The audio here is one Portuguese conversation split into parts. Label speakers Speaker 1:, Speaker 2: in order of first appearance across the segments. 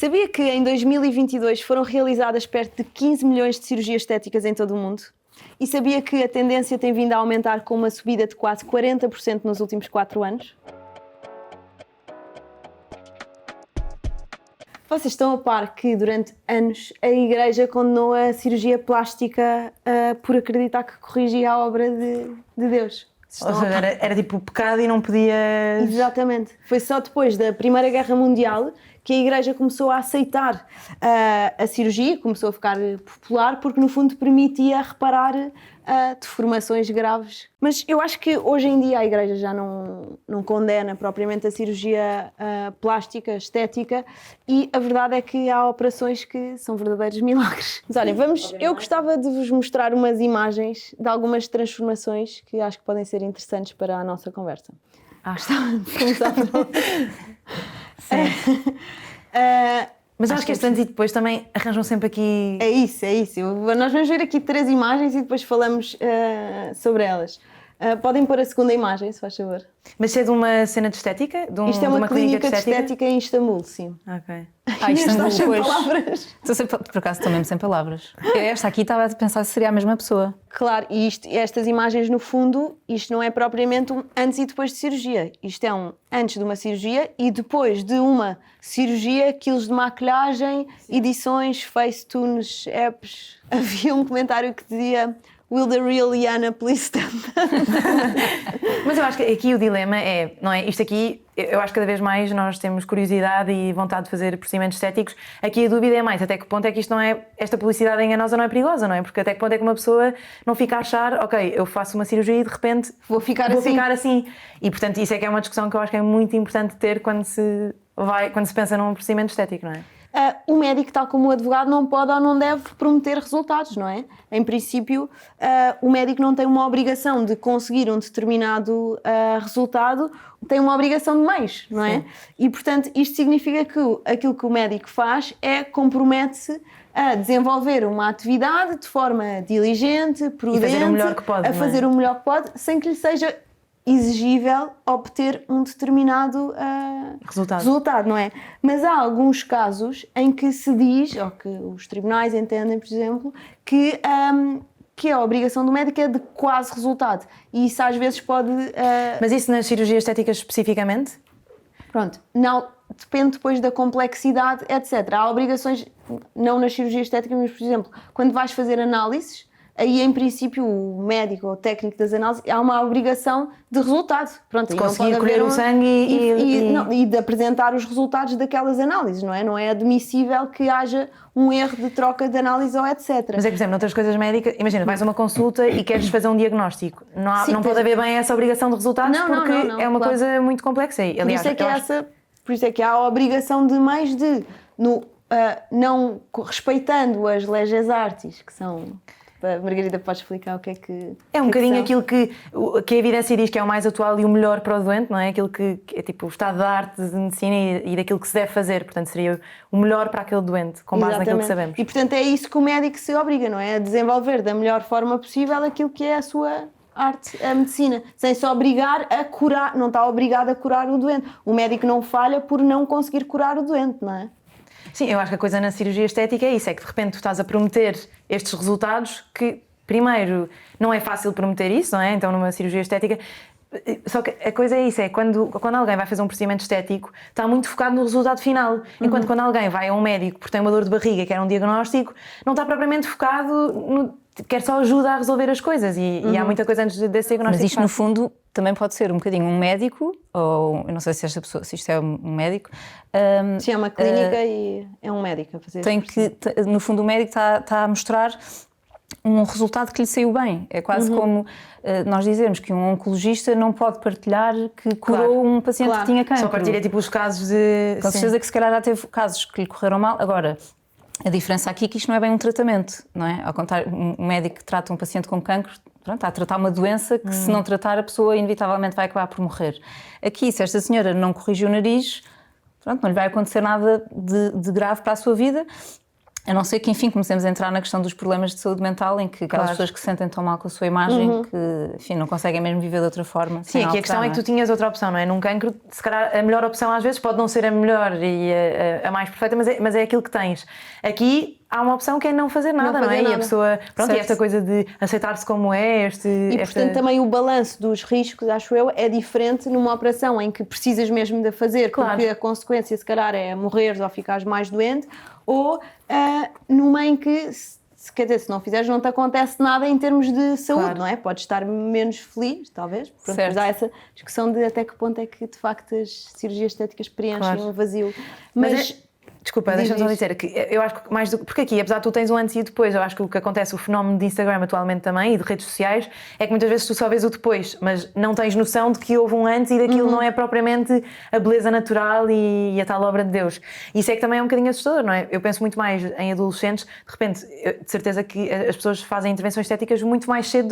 Speaker 1: Sabia que em 2022 foram realizadas perto de 15 milhões de cirurgias estéticas em todo o mundo? E sabia que a tendência tem vindo a aumentar com uma subida de quase 40% nos últimos 4 anos? Vocês estão a par que durante anos a Igreja condenou a cirurgia plástica por acreditar que corrigia a obra de Deus?
Speaker 2: Ou seja, era tipo pecado e não podia...
Speaker 1: Exatamente. Foi só depois da Primeira Guerra Mundial que a Igreja começou a aceitar a cirurgia, começou a ficar popular, porque no fundo permitia reparar deformações graves. Mas eu acho que hoje em dia a Igreja já não condena propriamente a cirurgia plástica, estética, e a verdade é que há operações que são verdadeiros milagres. Mas olhem, eu gostava de vos mostrar umas imagens de algumas transformações que acho que podem ser interessantes para a nossa conversa. Gostava de começar por...
Speaker 2: Sim. Mas acho que este antes e depois também arranjam sempre aqui...
Speaker 1: É isso. Nós vamos ver aqui 3 imagens e depois falamos sobre elas. Podem pôr a segunda imagem, se faz favor.
Speaker 2: Mas é de uma cena de estética?
Speaker 1: Isto é uma clínica de estética em Istambul, sim.
Speaker 2: Ok.
Speaker 1: Istambul, sem palavras.
Speaker 3: Por acaso estou mesmo sem palavras. Esta aqui estava a pensar se seria a mesma pessoa.
Speaker 1: Claro, e estas imagens no fundo, isto não é propriamente um antes e depois de cirurgia. Isto é um antes de uma cirurgia e depois de uma cirurgia, quilos de maquilhagem, edições, facetunes, apps. Havia um comentário que dizia... Will the real Liana please stand up?
Speaker 2: Mas eu acho que aqui o dilema é, não é? Isto aqui, eu acho que cada vez mais nós temos curiosidade e vontade de fazer procedimentos estéticos. Aqui a dúvida é mais, até que ponto é que isto não é, esta publicidade enganosa não é perigosa, não é? Porque até que ponto é que uma pessoa não fica a achar, ok, eu faço uma cirurgia e de repente
Speaker 1: vou ficar assim.
Speaker 2: E portanto isso é que é uma discussão que eu acho que é muito importante ter quando se pensa num procedimento estético, não é?
Speaker 1: O médico, tal como o advogado, não pode ou não deve prometer resultados, não é? Em princípio, o médico não tem uma obrigação de conseguir um determinado resultado, tem uma obrigação de meios, não é? Sim. E, portanto, isto significa que aquilo que o médico faz é compromete-se a desenvolver uma atividade de forma diligente, prudente,
Speaker 2: e fazer o melhor que pode,
Speaker 1: fazer o melhor que pode, sem que lhe seja exigível obter um determinado resultado, não é? Mas há alguns casos em que se diz, ou que os tribunais entendem, por exemplo, que a obrigação do médico é de quase resultado. E isso às vezes pode...
Speaker 2: Mas isso nas cirurgias estéticas especificamente?
Speaker 1: Pronto, não, depende depois da complexidade, etc. Há obrigações, não nas cirurgias estéticas, mas, por exemplo, quando vais fazer análises, aí, em princípio, o médico ou o técnico das análises há uma obrigação de resultado. Pronto,
Speaker 2: de conseguir colher o sangue
Speaker 1: e de apresentar os resultados daquelas análises, não é? Não é admissível que haja um erro de troca de análise ou etc.
Speaker 2: Mas é que, por exemplo, noutras coisas médicas, imagina, vais a uma consulta e queres fazer um diagnóstico. Não pode haver bem essa obrigação de resultados porque é uma coisa muito complexa. Aliás,
Speaker 1: por isso é que há a obrigação de mais de, não respeitando as leges artis, que são... Margarida, pode explicar o que é que...
Speaker 2: É um bocadinho aquilo que a evidência diz que é o mais atual e o melhor para o doente, não é? Aquilo que é tipo o estado da arte de medicina e daquilo que se deve fazer. Portanto, seria o melhor para aquele doente, com base naquilo que sabemos.
Speaker 1: E, portanto, é isso que o médico se obriga, não é? A desenvolver da melhor forma possível aquilo que é a sua arte, a medicina. Sem se obrigar a curar, não está obrigado a curar o doente. O médico não falha por não conseguir curar o doente, não é?
Speaker 2: Sim, eu acho que a coisa na cirurgia estética é isso, é que de repente tu estás a prometer estes resultados que, primeiro, não é fácil prometer isso, não é? Então numa cirurgia estética, só que a coisa é isso, é quando alguém vai fazer um procedimento estético, está muito focado no resultado final, enquanto quando alguém vai a um médico porque tem uma dor de barriga, quer um diagnóstico, não está propriamente focado quer só ajuda a resolver as coisas e há muita coisa antes desse diagnóstico.
Speaker 3: Mas isto no fundo também pode ser um bocadinho um médico, ou eu não sei se isto é um médico.
Speaker 1: Sim, é uma clínica e é um médico a fazer isso.
Speaker 3: No fundo o médico está a mostrar um resultado que lhe saiu bem. É quase como nós dizermos que um oncologista não pode partilhar que curou um paciente que tinha cancro.
Speaker 2: Só partilha tipo os casos de...
Speaker 3: Com certeza que se calhar já teve casos que lhe correram mal. Agora, a diferença aqui é que isto não é bem um tratamento, não é? Ao contrário, um médico que trata um paciente com cancro, pronto, está a tratar uma doença que se não tratar a pessoa inevitavelmente vai acabar por morrer. Aqui, se esta senhora não corrigiu o nariz, pronto, não lhe vai acontecer nada de grave para a sua vida. A não ser que, enfim, comecemos a entrar na questão dos problemas de saúde mental, em que aquelas pessoas que se sentem tão mal com a sua imagem que, enfim, não conseguem mesmo viver de outra forma.
Speaker 2: Sim, aqui a questão é que tu tinhas outra opção, não é? Num cancro, se calhar a melhor opção às vezes pode não ser a melhor e a mais perfeita, mas é aquilo que tens. Aqui há uma opção que é não fazer nada, não é?
Speaker 1: Nada.
Speaker 2: E a pessoa, pronto,
Speaker 3: Certo.
Speaker 2: e esta coisa de aceitar-se como é,
Speaker 1: Portanto, também o balanço dos riscos, acho eu, é diferente numa operação em que precisas mesmo de a fazer,
Speaker 2: Claro.
Speaker 1: porque a consequência, se calhar, é morreres ou ficares mais doente, ou numa em que, quer dizer, se não fizeres, não te acontece nada em termos de saúde,
Speaker 2: Claro.
Speaker 1: não é? Podes estar menos feliz, talvez. Pronto,
Speaker 3: Certo.
Speaker 1: mas há essa discussão de até que ponto é que, de facto, as cirurgias estéticas preenchem
Speaker 2: Claro.
Speaker 1: um vazio.
Speaker 2: Desculpa,
Speaker 1: Diz,
Speaker 2: deixa-me só
Speaker 1: diz.
Speaker 2: dizer que eu acho que mais do que... Porque aqui, apesar de tu tens um antes e o depois, eu acho que o que acontece, o fenómeno de Instagram atualmente também e de redes sociais, é que muitas vezes tu só vês o depois, mas não tens noção de que houve um antes e daquilo não é propriamente a beleza natural e a tal obra de Deus. Isso é que também é um bocadinho assustador, não é? Eu penso muito mais em adolescentes, de repente, de certeza que as pessoas fazem intervenções estéticas muito mais cedo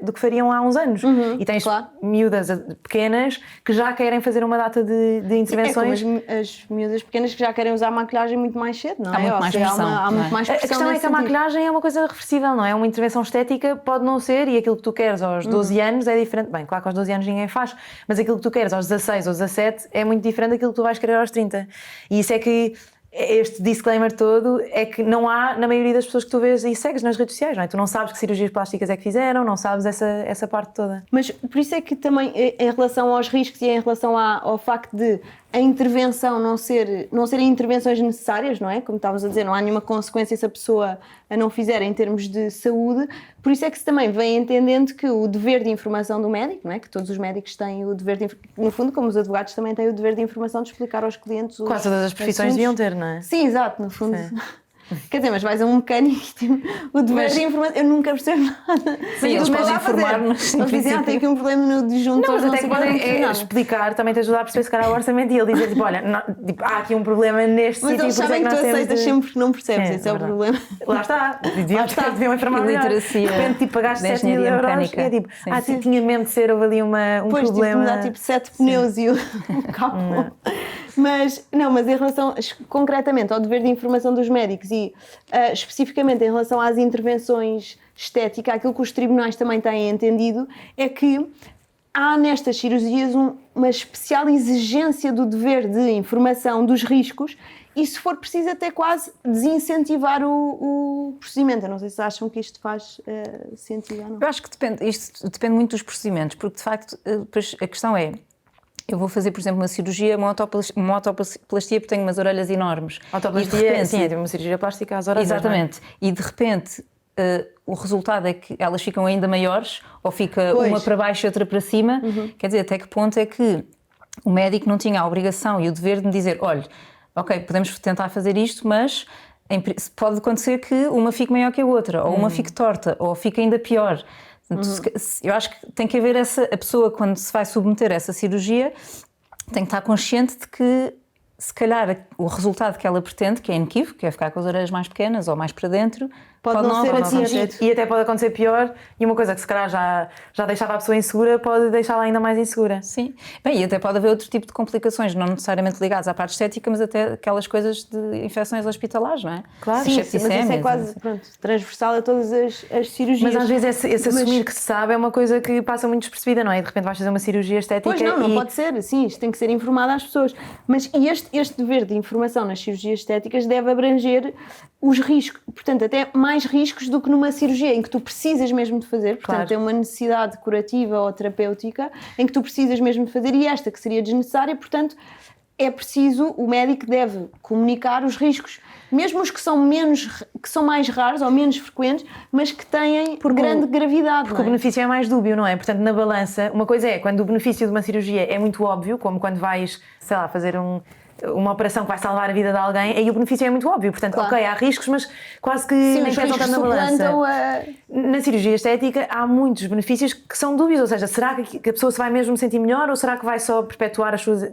Speaker 2: do que fariam há uns anos. E tens
Speaker 1: claro.
Speaker 2: miúdas pequenas que já querem fazer uma data de intervenções.
Speaker 1: É como as miúdas pequenas que já querem usar maquilhagem muito mais cedo, não é?
Speaker 3: Há muito
Speaker 1: Ou
Speaker 3: mais
Speaker 1: seja,
Speaker 3: pressão,
Speaker 1: há
Speaker 3: não
Speaker 1: muito
Speaker 3: é?
Speaker 1: mais
Speaker 2: A
Speaker 1: pressão
Speaker 2: questão é
Speaker 1: nesse
Speaker 2: que a
Speaker 1: sentido.
Speaker 2: maquilhagem é uma coisa reversível, não é? Uma intervenção estética pode não ser, e aquilo que tu queres aos 12 anos é diferente. Bem, claro que aos 12 anos ninguém faz, mas aquilo que tu queres aos 16 ou 17 é muito diferente daquilo que tu vais querer aos 30. E isso é que este disclaimer todo é que não há na maioria das pessoas que tu vês e segues nas redes sociais, não é? Tu não sabes que cirurgias plásticas é que fizeram, não sabes essa parte toda.
Speaker 1: Mas por isso é que também, em relação aos riscos e em relação ao facto de a intervenção não serem intervenções necessárias, não é? Como estávamos a dizer, não há nenhuma consequência se a pessoa a não fizer em termos de saúde, por isso é que se também vem entendendo que o dever de informação do médico, não é? Que todos os médicos têm o dever de, no fundo, como os advogados também têm o dever de informação de explicar aos clientes os
Speaker 2: Quase todas as profissões
Speaker 1: assuntos.
Speaker 2: deviam ter, não é?
Speaker 1: Sim, exato, no fundo.
Speaker 2: Sim.
Speaker 1: Quer dizer, mas vais a um mecânico e tipo, o dever
Speaker 3: Mas-
Speaker 1: de informação, eu nunca percebo nada.
Speaker 3: Sim, eles
Speaker 1: Mas
Speaker 3: podem
Speaker 1: dá a fazer.
Speaker 3: informar-nos, em
Speaker 1: Eles dizem, tem
Speaker 3: princípio.
Speaker 1: aqui um problema no disjuntor,
Speaker 2: Não, mas até que
Speaker 1: sei o
Speaker 2: podem
Speaker 1: não percebo nada.
Speaker 2: explicar, também te ajudar a perceber se calhar o orçamento e ele dizer tipo, olha, tipo, há aqui um problema neste
Speaker 1: Mas
Speaker 2: sítio.
Speaker 1: eles
Speaker 2: por isso é
Speaker 1: sabem que
Speaker 2: nós
Speaker 1: tu
Speaker 2: temos
Speaker 1: aceitas
Speaker 2: de-
Speaker 1: sempre que não percebes,
Speaker 2: Sim,
Speaker 1: esse é o
Speaker 2: verdade.
Speaker 1: problema.
Speaker 2: Lá está, deviam informar melhor.
Speaker 3: Iliteracia
Speaker 2: De repente, tipo, pagaste
Speaker 3: da
Speaker 2: 7 mil
Speaker 3: engenharia
Speaker 2: euros
Speaker 3: mecânica.
Speaker 2: e é tipo,
Speaker 3: Sim.
Speaker 2: tinha mesmo de ser, houve ali um
Speaker 1: Depois tipo,
Speaker 2: problema.
Speaker 1: mudar tipo 7 pneus e o capô. Mas em relação concretamente ao dever de informação dos médicos e especificamente em relação às intervenções estéticas, aquilo que os tribunais também têm entendido é que há nestas cirurgias uma especial exigência do dever de informação dos riscos e, se for preciso, até quase desincentivar o procedimento. Eu não sei se acham que isto faz sentido ou não.
Speaker 3: Eu acho que isto depende muito dos procedimentos, porque de facto depois a questão é, eu vou fazer, por exemplo, uma cirurgia, uma otoplastia, porque tenho umas orelhas enormes. E de
Speaker 2: Autoplastia,
Speaker 3: repente-
Speaker 2: sim, é uma cirurgia plástica às horas.
Speaker 3: Exatamente. E de repente o resultado é que elas ficam ainda maiores, ou fica
Speaker 1: Pois.
Speaker 3: uma para baixo e outra para cima. Quer dizer, até que ponto é que o médico não tinha a obrigação e o dever de me dizer, olha, ok, podemos tentar fazer isto, mas pode acontecer que uma fique maior que a outra, ou uma fique torta, ou fique ainda pior. Portanto, eu acho que tem que haver a pessoa, quando se vai submeter a essa cirurgia, tem que estar consciente de que, se calhar, o resultado que ela pretende, que é inequívoco, que é ficar com as orelhas mais pequenas ou mais para dentro,
Speaker 1: Pode não ser
Speaker 3: acontecer.
Speaker 1: atingido.
Speaker 2: E até pode acontecer pior, e uma coisa que se calhar já deixava a pessoa insegura pode deixá-la ainda mais insegura.
Speaker 3: Sim. Bem, e até pode haver outro tipo de complicações, não necessariamente ligadas à parte estética, mas até aquelas coisas de infecções hospitalares, não é?
Speaker 2: Claro.
Speaker 1: Sim, mas isso é
Speaker 3: Septicémias,
Speaker 1: quase transversal a todas as cirurgias.
Speaker 2: Mas às vezes esse
Speaker 1: Mas-
Speaker 2: assumir que se sabe é uma coisa que passa muito despercebida, não é? E de repente vais fazer uma cirurgia estética
Speaker 1: Pois não
Speaker 2: e...
Speaker 1: pode ser, sim, isto tem que ser informado às pessoas. Mas e este dever de informação nas cirurgias estéticas deve abranger os riscos, portanto, até mais riscos do que numa cirurgia em que tu precisas mesmo de fazer, portanto,
Speaker 2: Claro.
Speaker 1: tem uma necessidade curativa ou terapêutica em que tu precisas mesmo de fazer e esta que seria desnecessária, portanto, é preciso, o médico deve comunicar os riscos, mesmo os que são mais raros ou menos frequentes, mas que têm grande gravidade.
Speaker 2: Porque o benefício é mais dúbio, não é? Portanto, na balança, uma coisa é quando o benefício de uma cirurgia é muito óbvio, como quando vais, sei lá, fazer uma operação que vai salvar a vida de alguém, aí o benefício é muito óbvio. Portanto,
Speaker 1: Claro.
Speaker 2: ok, há riscos, mas quase que
Speaker 1: Sim,
Speaker 2: nem
Speaker 1: os
Speaker 2: pesam
Speaker 1: riscos
Speaker 2: tanto na balança.
Speaker 1: suplantam
Speaker 2: Na cirurgia estética há muitos benefícios que são dúbios, ou seja, será que a pessoa se vai mesmo sentir melhor ou será que vai só perpetuar as suas...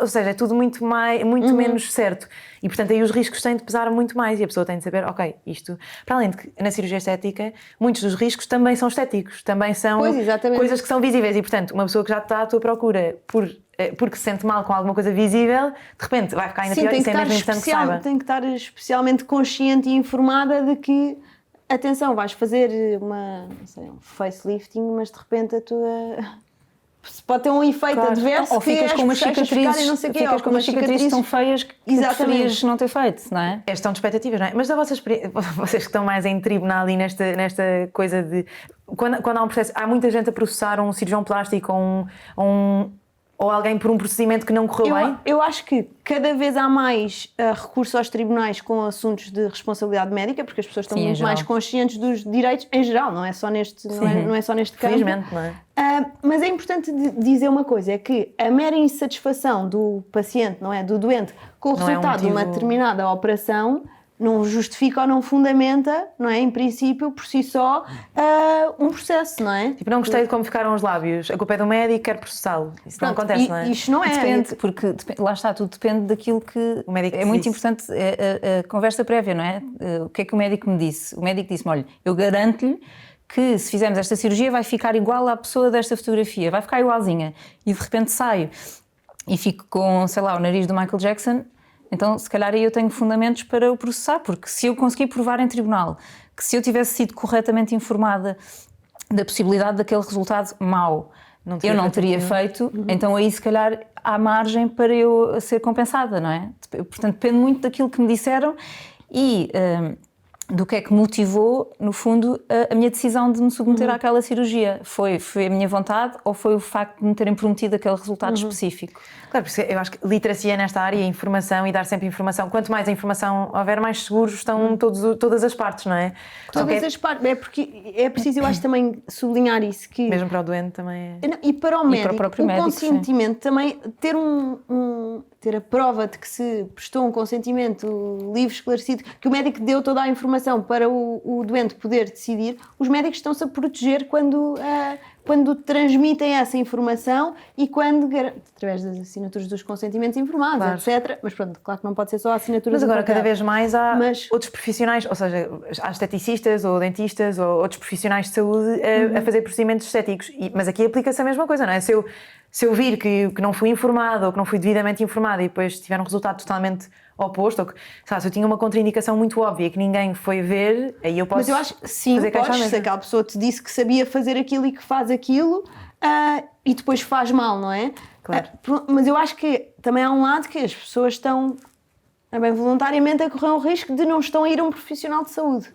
Speaker 2: Ou seja, é tudo muito menos certo. E, portanto, aí os riscos têm de pesar muito mais e a pessoa tem de saber, ok, isto... Para além de que na cirurgia estética, muitos dos riscos também são estéticos, também são
Speaker 1: Pois, exatamente.
Speaker 2: coisas que são visíveis e, portanto, uma pessoa que já está à tua procura por porque se sente mal com alguma coisa visível, de repente vai ficar ainda pior, isso é mesmo importante que saiba.
Speaker 1: Tem que estar especialmente consciente e informada de que, atenção, vais fazer não sei, um facelifting, mas de repente a tua... Pode ter um efeito adverso,
Speaker 3: ou ficas com umas cicatrizes,
Speaker 1: não sei
Speaker 3: ficas com umas cicatrizes tão feias que preferias não ter feito, não é?
Speaker 2: É questão de expectativas, não é? Mas da vossa experiência, vocês que estão mais em tribunal e nesta coisa de... Quando há um processo, há muita gente a processar um cirurgião plástico ou alguém por um procedimento que não correu bem?
Speaker 1: Eu acho que cada vez há mais recurso aos tribunais com assuntos de responsabilidade médica, porque as pessoas estão muito mais conscientes dos direitos em geral, não é só neste, não é só neste campo.
Speaker 2: Felizmente, não é?
Speaker 1: Mas é importante dizer uma coisa, é que a mera insatisfação do paciente, não é, do doente, com o resultado de uma determinada operação não justifica ou não fundamenta, não é, em princípio, por si só, um processo, não é?
Speaker 2: Tipo, não gostei de como ficaram os lábios, a culpa é do médico, quero processá-lo. Isso não acontece, não é?
Speaker 1: Isto não é.
Speaker 3: Depende, porque lá está, tudo depende daquilo que...
Speaker 2: O médico
Speaker 3: é muito importante a conversa prévia, não é? O que é que o médico me disse? O médico disse-me, olha, eu garanto-lhe que se fizermos esta cirurgia vai ficar igual à pessoa desta fotografia, vai ficar igualzinha. E de repente saio e fico com, sei lá, o nariz do Michael Jackson. Então, se calhar aí eu tenho fundamentos para o processar, porque se eu conseguir provar em tribunal que se eu tivesse sido corretamente informada da possibilidade daquele resultado mau, eu não teria feito, então aí se calhar há margem para eu ser compensada, não é? Portanto, depende muito daquilo que me disseram e do que é que motivou, no fundo, a minha decisão de me submeter àquela cirurgia. Foi a minha vontade ou foi o facto de me terem prometido aquele resultado específico?
Speaker 2: Claro, porque eu acho que literacia nesta área, informação e dar sempre informação. Quanto mais informação houver, mais seguros estão todas as partes, não é?
Speaker 1: Todas as partes. É porque é preciso, eu acho, também sublinhar isso. Que
Speaker 2: mesmo para o doente também é...
Speaker 1: Não, e para o médico,
Speaker 3: para o próprio médico,
Speaker 1: consentimento também, ter a prova de que se prestou um consentimento livre, esclarecido, que o médico deu toda a informação para o doente poder decidir, os médicos estão-se a proteger quando transmitem essa informação e quando, através das assinaturas dos consentimentos informados, etc. Mas pronto, claro que não pode ser só a assinatura.
Speaker 2: Mas agora, cada vez mais há outros profissionais, ou seja, há esteticistas ou dentistas ou outros profissionais de saúde a fazer procedimentos estéticos. Mas aqui aplica-se a mesma coisa, não é? Se eu vir que não fui informada ou que não fui devidamente informada e depois tiver um resultado totalmente oposto, ou que, sabe, se eu tinha uma contraindicação muito óbvia que ninguém foi ver, aí eu posso.
Speaker 1: Mas eu acho que sim, se aquela pessoa te disse que sabia fazer aquilo e que faz aquilo e depois faz mal, não é?
Speaker 2: Claro.
Speaker 1: Mas eu acho que também há um lado que as pessoas estão bem voluntariamente a correr um risco de não estão a ir a um profissional de saúde.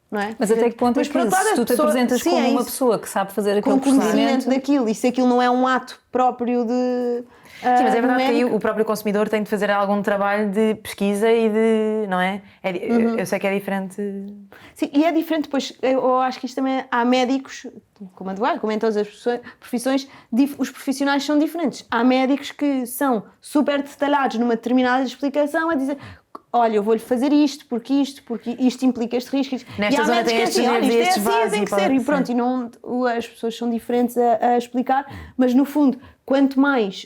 Speaker 1: Não é?
Speaker 3: Mas até que ponto é que se tu te apresentas como uma pessoa que sabe fazer aquele
Speaker 1: conhecimento daquilo, e se aquilo não é um ato próprio de...
Speaker 2: Sim, mas é verdade que aí o próprio consumidor tem de fazer algum trabalho de pesquisa e de... não é? Eu sei que é diferente.
Speaker 1: Sim, e é diferente, pois eu acho que isto também... Há médicos, como advogado, como em todas as profissões, os profissionais são diferentes. Há médicos que são super detalhados numa determinada explicação a dizer... Olha, eu vou-lhe fazer isto porque isto implica este risco.
Speaker 2: Nesta zona tem estes genes e estes vasos.
Speaker 1: Tem que ser. E pronto, e não, as pessoas são diferentes a explicar, mas no fundo, quanto mais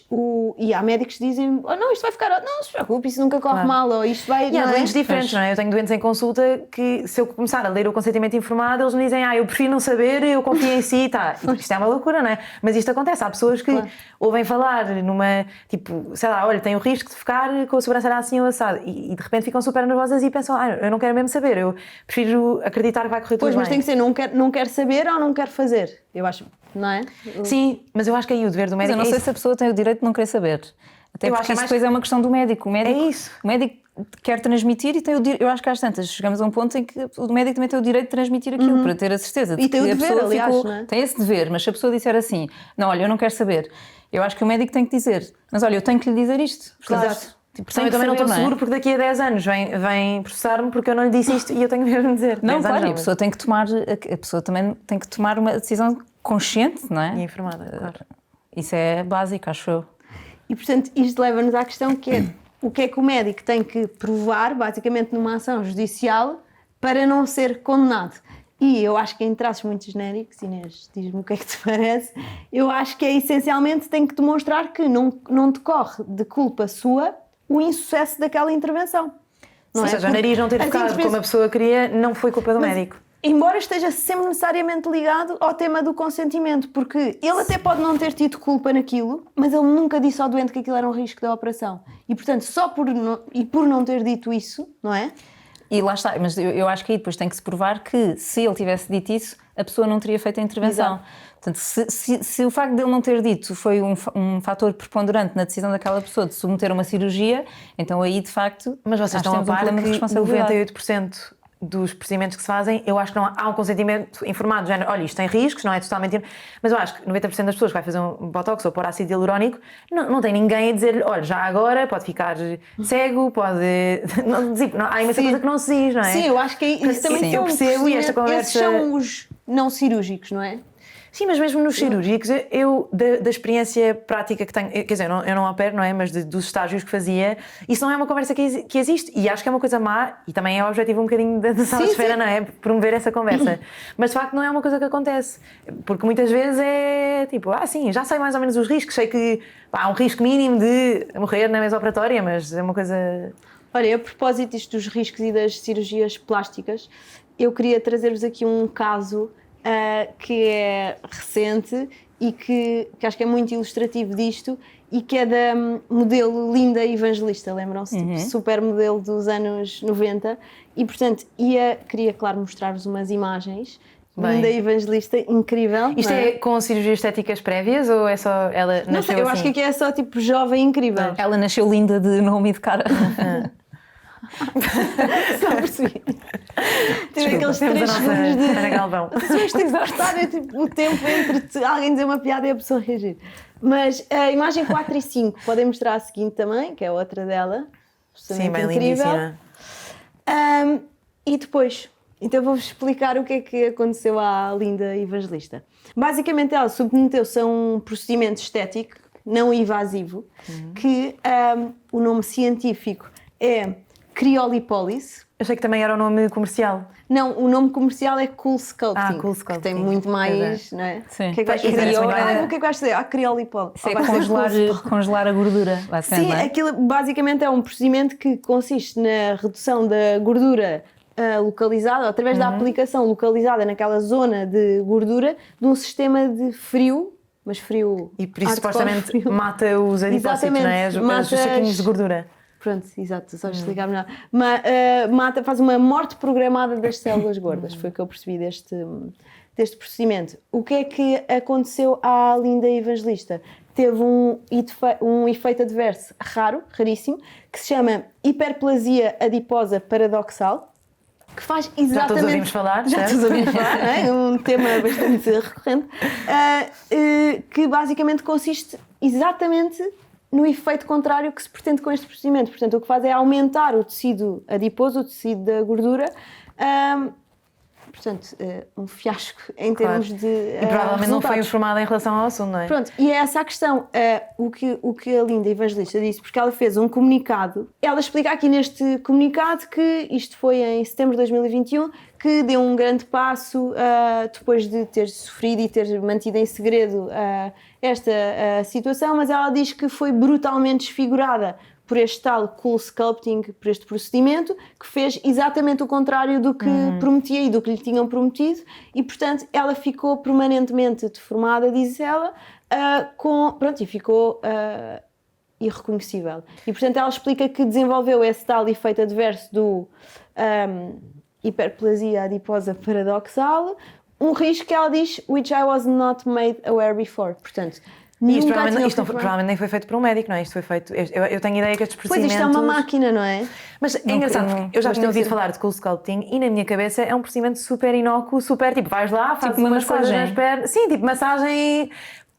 Speaker 1: e há médicos que dizem, não, isto vai ficar, não se preocupe, isso nunca corre mal, ou isto vai...
Speaker 2: E há doentes diferentes, não é? Eu tenho doentes em consulta que, se eu começar a ler o consentimento informado, eles me dizem, eu prefiro não saber, eu confio em si, tá. Isto é uma loucura, não é? Mas isto acontece, há pessoas que ouvem falar numa, tipo, sei lá, olha, tem o risco de ficar com a sobrancelha assim ou assado, e de repente ficam super nervosas e pensam, eu não quero mesmo saber, eu prefiro acreditar que vai correr tudo bem.
Speaker 1: Pois, mas tem que ser, não quer saber ou não quer fazer, eu acho, não é?
Speaker 2: Sim, mas eu acho que aí o dever do médico...
Speaker 3: Mas eu não sei se a pessoa tem o direito de não querer saber. Até eu porque isso depois é uma questão do médico. O médico quer transmitir e tem o direito. Eu acho que às tantas chegamos a um ponto em que o médico também tem o direito de transmitir aquilo para ter a certeza de
Speaker 1: e tem
Speaker 3: que
Speaker 1: o dever,
Speaker 3: a pessoa
Speaker 1: aliás, não é?
Speaker 3: tem esse dever, mas se a pessoa disser assim, não, olha, eu não quero saber, eu acho que o médico tem que dizer, mas olha, eu tenho que lhe dizer isto.
Speaker 2: Claro. Tipo, eu também não estou seguro porque daqui a 10 anos vem processar-me porque eu não lhe disse isto e eu tenho mesmo de dizer.
Speaker 3: Não, claro, a pessoa também tem que tomar uma decisão consciente, não é?
Speaker 2: E informada, claro.
Speaker 3: Isso é básico, acho eu.
Speaker 1: E, portanto, isto leva-nos à questão que é o que é que o médico tem que provar, basicamente numa ação judicial, para não ser condenado. E eu acho que em traços muito genéricos, Inês, diz-me o que é que te parece, eu acho que essencialmente tem que demonstrar que não decorre de culpa sua o insucesso daquela intervenção.
Speaker 2: Ou seja, o nariz não ter ficado como a pessoa queria, não foi culpa do médico.
Speaker 1: embora esteja sempre necessariamente ligado ao tema do consentimento, porque ele até pode não ter tido culpa naquilo, mas ele nunca disse ao doente que aquilo era um risco da operação. E, portanto, só por não ter dito isso, não é?
Speaker 3: E lá está, mas eu acho que aí depois tem que se provar que se ele tivesse dito isso, a pessoa não teria feito a intervenção.
Speaker 1: Exato.
Speaker 3: Portanto, se o facto de ele não ter dito foi um fator preponderante na decisão daquela pessoa de submeter a uma cirurgia, então aí de facto.
Speaker 2: Mas vocês
Speaker 3: acho
Speaker 2: estão a
Speaker 3: que temos
Speaker 2: par
Speaker 3: problema de
Speaker 2: que
Speaker 3: responsabilidade.
Speaker 2: 98% dos procedimentos que se fazem, eu acho que não há um consentimento informado, género, olha, isto tem riscos, não é totalmente... Mas eu acho que 90% das pessoas que vai fazer um botox ou pôr ácido hialurónico, não tem ninguém a dizer-lhe, olha, já agora pode ficar cego, pode... há imensa coisa que não se diz, não é?
Speaker 1: Sim, eu acho que isso também
Speaker 2: eu percebo e esta conversa...
Speaker 1: Esses são os não cirúrgicos, não é?
Speaker 2: Sim, mas mesmo nos cirúrgicos, eu da experiência prática que tenho, quer dizer, eu não opero, não é? Mas dos estágios que fazia, isso não é uma conversa que existe e acho que é uma coisa má e também é o objetivo um bocadinho da sala de espera, não é? Promover essa conversa. Mas de facto não é uma coisa que acontece, porque muitas vezes é tipo, sim, já sei mais ou menos os riscos, sei que há um risco mínimo de morrer na mesa operatória, mas é uma coisa...
Speaker 1: Olha, a propósito disto dos riscos e das cirurgias plásticas, eu queria trazer-vos aqui um caso que é recente e que acho que é muito ilustrativo disto e que é da modelo Linda Evangelista, lembram-se? Tipo, super modelo dos anos 90 e, portanto, queria, claro, mostrar-vos umas imagens.
Speaker 2: Bem.
Speaker 1: Linda Evangelista, incrível.
Speaker 2: Isto é com cirurgias estéticas prévias ou é só ela nasceu
Speaker 1: Não sei, eu
Speaker 2: assim?
Speaker 1: acho que aqui é só tipo jovem, incrível.
Speaker 3: Ela nasceu linda de nome e de cara.
Speaker 1: Só percebi. Tem aqueles
Speaker 2: Temos
Speaker 1: 3
Speaker 2: a nossa
Speaker 1: segundos de...
Speaker 2: Ana Galvão.
Speaker 1: As pessoas têm que cortar tipo, o tempo entre alguém dizer uma piada e a pessoa reagir. Mas a imagem 4 e 5 podem mostrar a seguinte também, que é outra dela.
Speaker 2: Sim, bem
Speaker 1: incrível.
Speaker 2: lindíssima.
Speaker 1: E depois, então vou-vos explicar o que é que aconteceu à Linda Evangelista. Basicamente ela submeteu-se a um procedimento estético não invasivo, que o nome científico é criolipólise.
Speaker 2: Achei que também era o nome comercial.
Speaker 1: Não, o nome comercial é Cool Sculpting,
Speaker 2: Cool Sculpting.
Speaker 1: que tem muito mais, não é?
Speaker 3: Sim.
Speaker 1: O que é que vais fazer? O que é que vais fazer? Criolipólise.
Speaker 3: Isso é congelar a gordura, basicamente.
Speaker 1: Sim,
Speaker 3: não é?
Speaker 1: aquilo basicamente é um procedimento que consiste na redução da gordura localizada, através da aplicação localizada naquela zona de gordura, de um sistema de frio, mas frio...
Speaker 2: E por isso
Speaker 1: hardcore
Speaker 2: supostamente
Speaker 1: frio.
Speaker 2: mata os adipócitos, não é? Os saquinhos de gordura.
Speaker 1: Pronto, exato, só explicar melhor. Faz uma morte programada das células gordas, foi o que eu percebi deste procedimento. O que é que aconteceu à Linda Evangelista? Teve um efeito adverso raro, raríssimo, que se chama hiperplasia adiposa paradoxal, que faz exatamente...
Speaker 2: Já todos ouvimos falar,
Speaker 1: Já todos ouvimos falar, não é? Um tema bastante recorrente, que basicamente consiste exatamente no efeito contrário que se pretende com este procedimento. Portanto, o que faz é aumentar o tecido adiposo, o tecido da gordura. Portanto, um fiasco em termos de
Speaker 2: E provavelmente não foi
Speaker 1: resultados.
Speaker 2: informada em relação ao assunto, não é?
Speaker 1: Pronto, e é essa a questão. O que a Linda Evangelista disse, porque ela fez um comunicado, ela explica aqui neste comunicado que isto foi em setembro de 2021, que deu um grande passo depois de ter sofrido e ter mantido em segredo esta situação, mas ela diz que foi brutalmente desfigurada por este tal Cool Sculpting, por este procedimento, que fez exatamente o contrário do que prometia e do que lhe tinham prometido, e portanto ela ficou permanentemente deformada, diz ela, e ficou irreconhecível. E portanto ela explica que desenvolveu esse tal efeito adverso do hiperplasia adiposa paradoxal, um risco que ela diz, which I was not made aware before. Portanto,
Speaker 2: Isto provavelmente nem foi feito por um médico, não é? Isto foi feito... Eu tenho ideia que estes procedimentos...
Speaker 1: Pois isto é uma máquina, não é?
Speaker 2: Mas é engraçado, porque eu já tinha ouvido falar de Cool Sculpting e na minha cabeça é um procedimento super inócuo, super tipo, vais lá, fazes
Speaker 3: uma
Speaker 2: umas coisas
Speaker 3: massagem.
Speaker 2: nas pernas... Sim, tipo massagem...